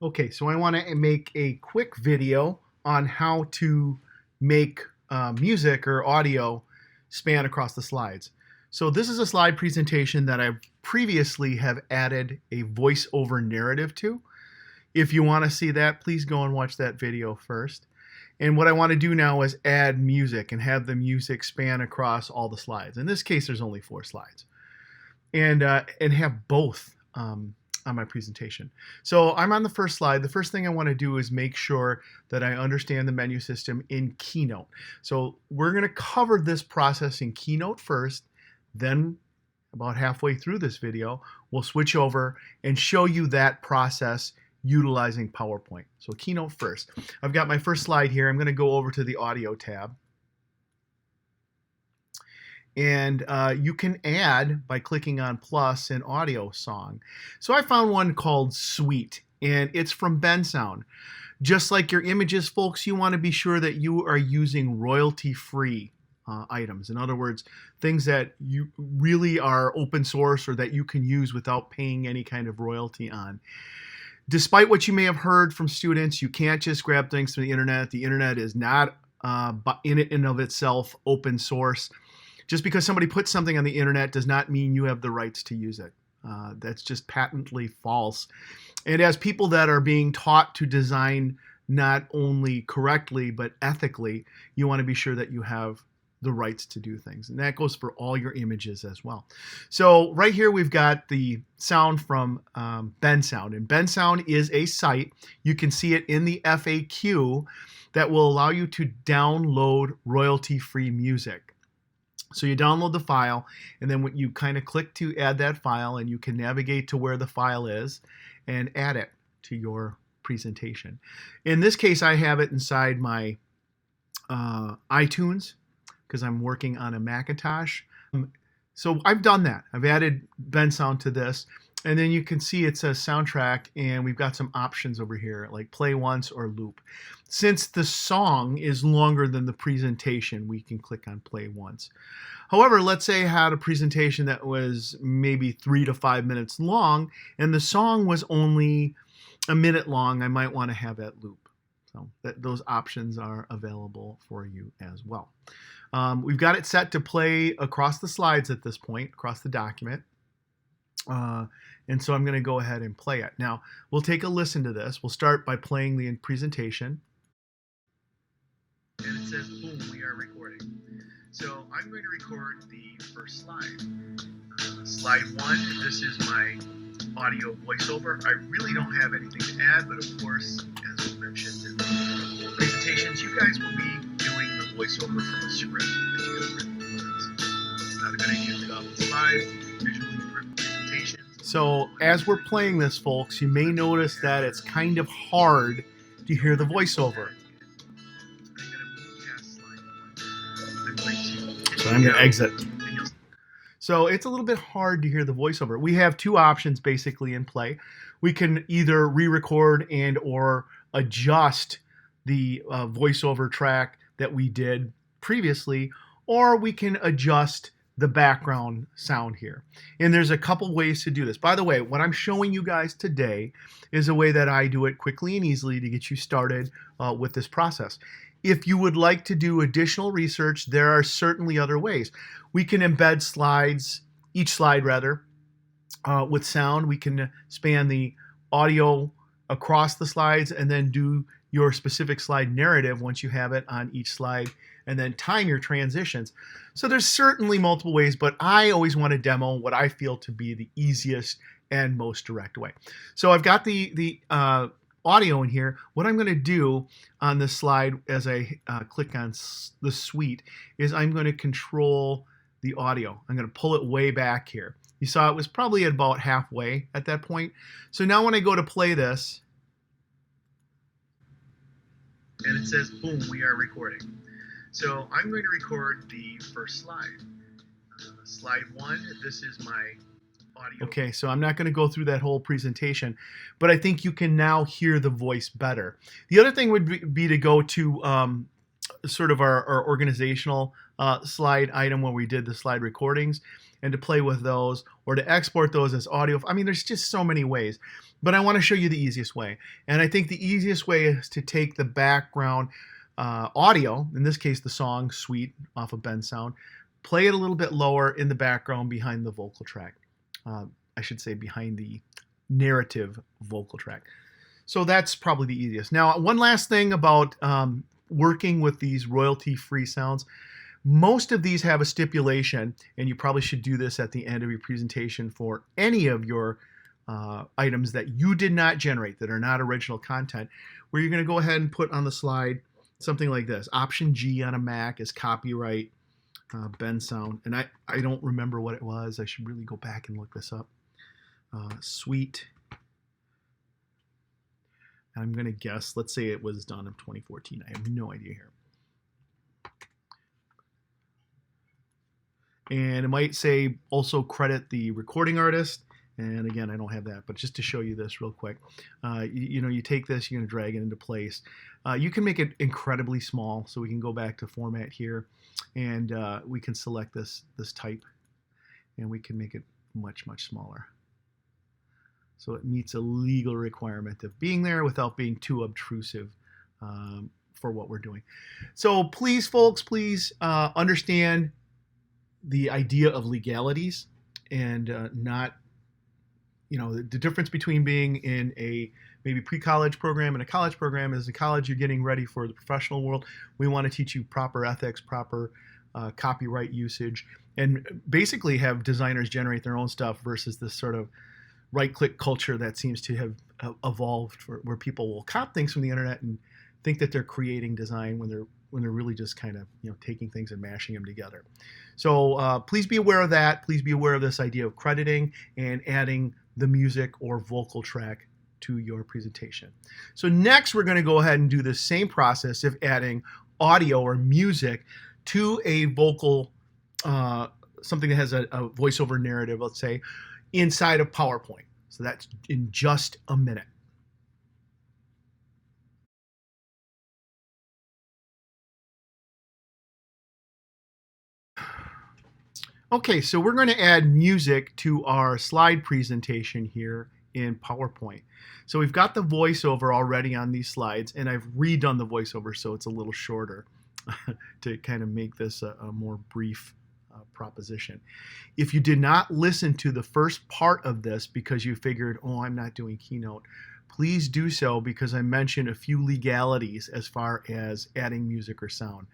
Okay, so I want to make a quick video on how to make music or audio span across the slides. So this is a slide presentation that I previously have added a voiceover narrative to. If you want to see that, please go and watch that video first. And what I want to do now is add music and have the music span across all the slides. In this case, there's only 4 slides. And have both on my presentation. So I'm on the first slide. The first thing I want to do is make sure that I understand the menu system in Keynote. So we're going to cover this process in Keynote first, then about halfway through this video, we'll switch over and show you that process utilizing PowerPoint. So Keynote first. I've got my first slide here. I'm going to go over to the Audio tab. And you can add by clicking on plus an audio song. So I found one called Sweet, and it's from Bensound. Just like your images, folks, you want to be sure that you are using royalty-free items. In other words, things that you really are open source or that you can use without paying any kind of royalty on. Despite what you may have heard from students, you can't just grab things from the internet. The internet is not in and of itself open source. Just because somebody puts something on the internet does not mean you have the rights to use it. That's just patently false. And as people that are being taught to design not only correctly but ethically, you want to be sure that you have the rights to do things. And that goes for all your images as well. So right here we've got the sound from Bensound. And Bensound is a site. You can see it in the FAQ that will allow you to download royalty-free music. So you download the file, and then you kind of click to add that file, and you can navigate to where the file is and add it to your presentation. In this case, I have it inside my iTunes because I'm working on a Macintosh. So I've done that. I've added Bensound to this, and then you can see it says soundtrack, and we've got some options over here like play once or loop. Since the song is longer than the presentation, we can click on play once. However, let's say I had a presentation that was maybe 3 to 5 minutes long, and the song was only a minute long. I might want to have that loop. So those options are available for you as well. We've got it set to play across the slides at this point, across the document. And so I'm going to go ahead and play it. Now, we'll take a listen to this. We'll start by playing the presentation. And it says, boom, we are recording. So I'm going to record the first slide. Slide 1, this is my audio voiceover. I really don't have anything to add, but of course, as we mentioned in the presentations, you guys will be doing the voiceover from a script that you have written. It's not a good idea to get off the slide, visually driven presentations. So as we're playing this, folks, you may notice that it's kind of hard to hear the voiceover. So I'm going to exit. So it's a little bit hard to hear the voiceover. We have 2 options basically in play. We can either re-record and or adjust the voiceover track that we did previously, or we can adjust the background sound here. And there's a couple ways to do this. By the way, what I'm showing you guys today is a way that I do it quickly and easily to get you started with this process. If you would like to do additional research, there are certainly other ways. We can embed slides, each slide rather, with sound. We can span the audio across the slides and then do your specific slide narrative once you have it on each slide, and then time your transitions. So there's certainly multiple ways, but I always want to demo what I feel to be the easiest and most direct way. So I've got the audio in here. What I'm going to do on this slide as I click on the suite is I'm going to control the audio. I'm going to pull it way back here. You saw it was probably at about halfway at that point. So now when I go to play this, and it says, boom, we are recording. So I'm going to record the first slide. Slide 1, this is my audio. Okay, so I'm not going to go through that whole presentation, but I think you can now hear the voice better. The other thing would be to go to sort of our organizational slide item where we did the slide recordings, and to play with those or to export those as audio. I mean, there's just so many ways, but I want to show you the easiest way. And I think the easiest way is to take the background audio, in this case the song Sweet off of Bensound, play it a little bit lower in the background behind the vocal track. I should say behind the narrative vocal track. So that's probably the easiest. Now, one last thing about working with these royalty-free sounds. Most of these have a stipulation, and you probably should do this at the end of your presentation for any of your items that you did not generate, that are not original content, where you're going to go ahead and put on the slide something like this. Option G on a Mac is copyright Bensound, and I don't remember what it was. I should really go back and look this up. Sweet. I'm going to guess, let's say it was done in 2014. I have no idea here. And it might say also credit the recording artist. And again, I don't have that, but just to show you this real quick, you take this, you're going to drag it into place. You can make it incredibly small, so we can go back to format here, and we can select this type, and we can make it much, much smaller. So it meets a legal requirement of being there without being too obtrusive for what we're doing. So please, folks, please understand the idea of legalities, and not, the difference between being in a maybe pre-college program and a college program is in college you're getting ready for the professional world. We want to teach you proper ethics, proper copyright usage, and basically have designers generate their own stuff versus this sort of right-click culture that seems to have evolved, where people will cop things from the internet and think that they're creating design when they're really just kind of taking things and mashing them together. So please be aware of that. Please be aware of this idea of crediting and adding the music or vocal track to your presentation. So next we're going to go ahead and do the same process of adding audio or music to a vocal, something that has a voiceover narrative, let's say, inside of PowerPoint. So that's in just a minute. Okay, so we're going to add music to our slide presentation here in PowerPoint. So we've got the voiceover already on these slides, and I've redone the voiceover so it's a little shorter to kind of make this a more brief proposition. If you did not listen to the first part of this because you figured, oh, I'm not doing Keynote, please do so, because I mentioned a few legalities as far as adding music or sound.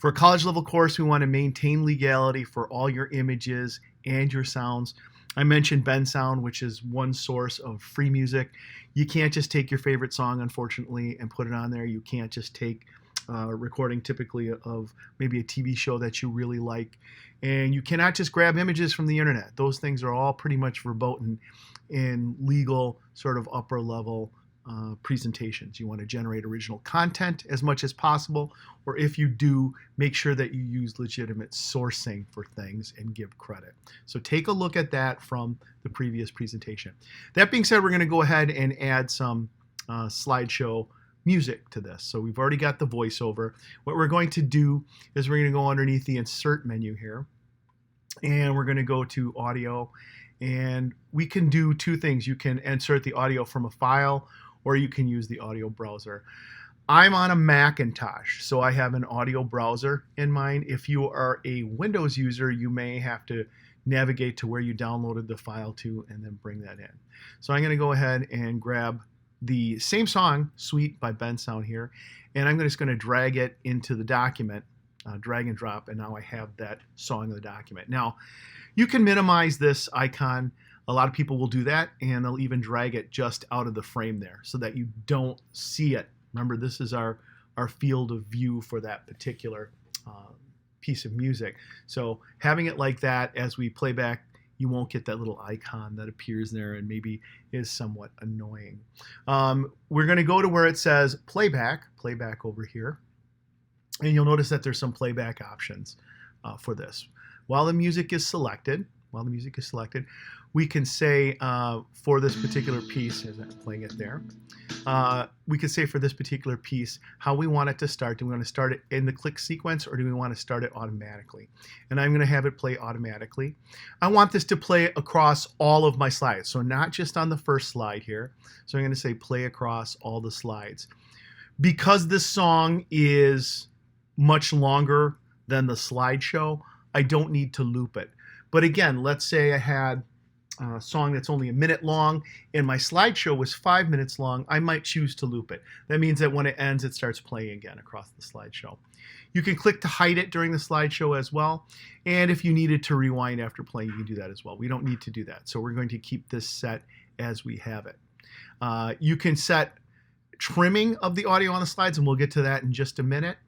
For a college level course, we want to maintain legality for all your images and your sounds. I mentioned Bensound, which is one source of free music. You can't just take your favorite song, unfortunately, and put it on there. You can't just take a recording typically of maybe a TV show that you really like. And you cannot just grab images from the internet. Those things are all pretty much verboten in legal sort of upper level presentations. You want to generate original content as much as possible, or if you do, make sure that you use legitimate sourcing for things and give credit. So take a look at that from the previous presentation. That being said, we're going to go ahead and add some slideshow music to this. So we've already got the voiceover. What we're going to do is we're going to go underneath the insert menu here, and we're going to go to audio, and we can do two things. You can insert the audio from a file, or you can use the audio browser. I'm on a Macintosh, so I have an audio browser in mind. If you are a Windows user, you may have to navigate to where you downloaded the file to and then bring that in. So I'm going to go ahead and grab the same song, Sweet by Bensound here, and I'm just going to drag it into the document, drag and drop, and now I have that song in the document. Now, you can minimize this icon. A lot of people will do that, and they'll even drag it just out of the frame there so that you don't see it. Remember, this is our field of view for that particular piece of music. So having it like that as we play back, you won't get that little icon that appears there and maybe is somewhat annoying. We're going to go to where it says playback over here, and you'll notice that there's some playback options for this. While the music is selected, while the music is selected, we can say for this particular piece, as I'm playing it there, we can say for this particular piece how we want it to start. Do we want to start it in the click sequence, or do we want to start it automatically? And I'm going to have it play automatically. I want this to play across all of my slides, so not just on the first slide here. So I'm going to say play across all the slides. Because this song is much longer than the slideshow, I don't need to loop it. But again, let's say I had a song that's only a minute long and my slideshow was 5 minutes long, I might choose to loop it. That means that when it ends, it starts playing again across the slideshow. You can click to hide it during the slideshow as well. And if you needed to rewind after playing, you can do that as well. We don't need to do that. So we're going to keep this set as we have it. You can set trimming of the audio on the slides, and we'll get to that in just a minute.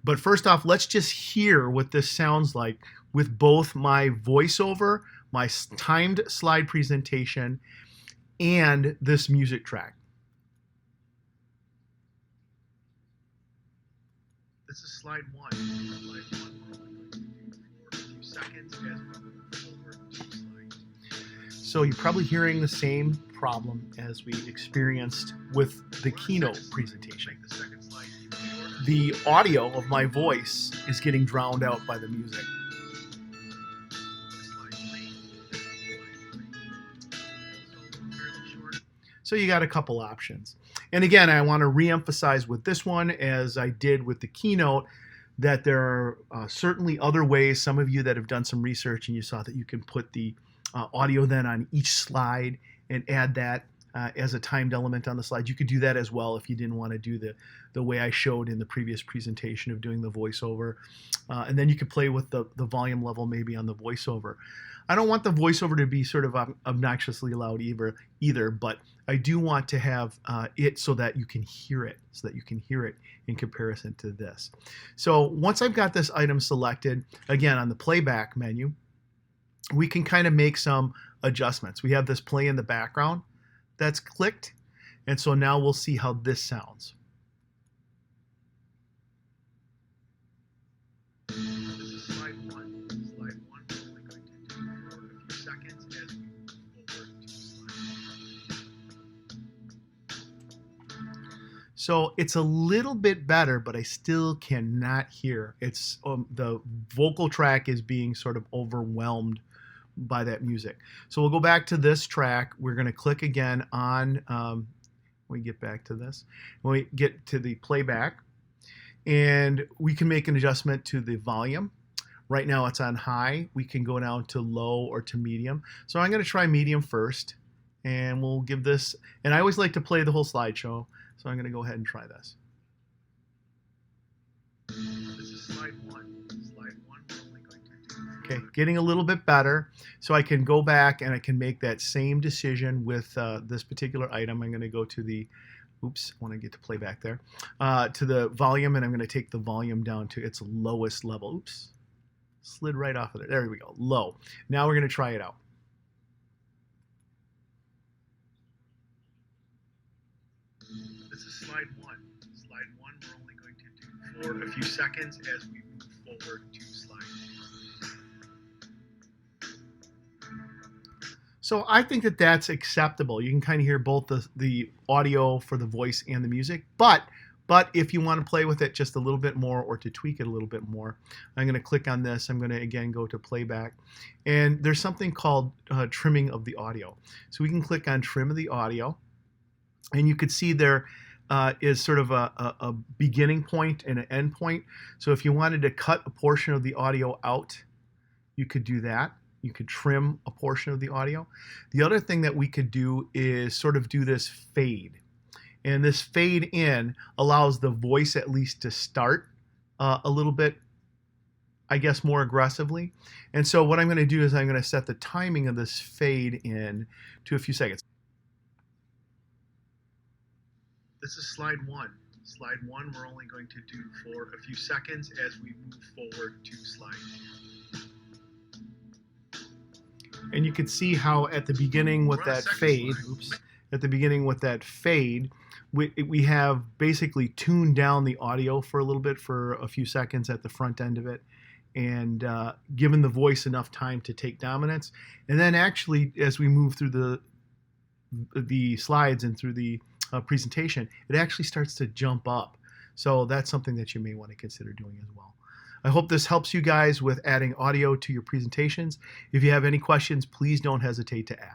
But first off, let's just hear what this sounds like with both my voiceover, my timed slide presentation, and this music track. This is slide one. Slide one for a few seconds as we move over to slides. So you're probably hearing the same problem as we experienced with the Keynote presentation. The audio of my voice is getting drowned out by the music. So you got a couple options. And again, I want to reemphasize with this one, as I did with the Keynote, that there are certainly other ways. Some of you that have done some research and you saw that you can put the audio then on each slide and add that as a timed element on the slide. You could do that as well if you didn't want to do the way I showed in the previous presentation of doing the voiceover. And then you could play with the volume level maybe on the voiceover. I don't want the voiceover to be sort of obnoxiously loud either, but I do want to have it so that you can hear it, in comparison to this. So once I've got this item selected, again on the playback menu, we can kind of make some adjustments. We have this play in the background that's clicked, and so now we'll see how this sounds. This is slide one. Slide one, we're only going to do for a few seconds as we move over to slide. So it's a little bit better, but I still cannot hear. It's the vocal track is being sort of overwhelmed by that music. So we'll go back to this track. We're going to click again on, when we get back to this, when we get to the playback, and we can make an adjustment to the volume. Right now it's on high. We can go down to low or to medium. So I'm going to try medium first, and we'll give this, and I always like to play the whole slideshow, so I'm going to go ahead and try this. This is slide one. Okay, getting a little bit better. So I can go back and I can make that same decision with this particular item. I'm going to go to the, oops, I want to get to playback there, to the volume, and I'm going to take the volume down to its lowest level. Oops, slid right off of there. There we go, low. Now we're going to try it out. This is slide one. Slide one, we're only going to do for a few seconds as we move forward to slide. So I think that that's acceptable. You can kind of hear both the audio for the voice and the music, but if you want to play with it just a little bit more or to tweak it a little bit more, I'm going to click on this. I'm going to again go to playback, and there's something called trimming of the audio. So we can click on trim of the audio, and you could see there is sort of a beginning point and an end point. So if you wanted to cut a portion of the audio out, you could do that. You could trim a portion of the audio. The other thing that we could do is sort of do this fade. And this fade in allows the voice at least to start a little bit, I guess, more aggressively. And so what I'm going to do is I'm going to set the timing of this fade in to a few seconds. This is slide one. Slide one, we're only going to do for a few seconds as we move forward to slide two. And you can see how at the beginning with that fade, we have basically tuned down the audio for a little bit for a few seconds at the front end of it. and given the voice enough time to take dominance. And then actually, as we move through the slides and through the presentation, it actually starts to jump up. So that's something that you may want to consider doing as well. I hope this helps you guys with adding audio to your presentations. If you have any questions, please don't hesitate to ask.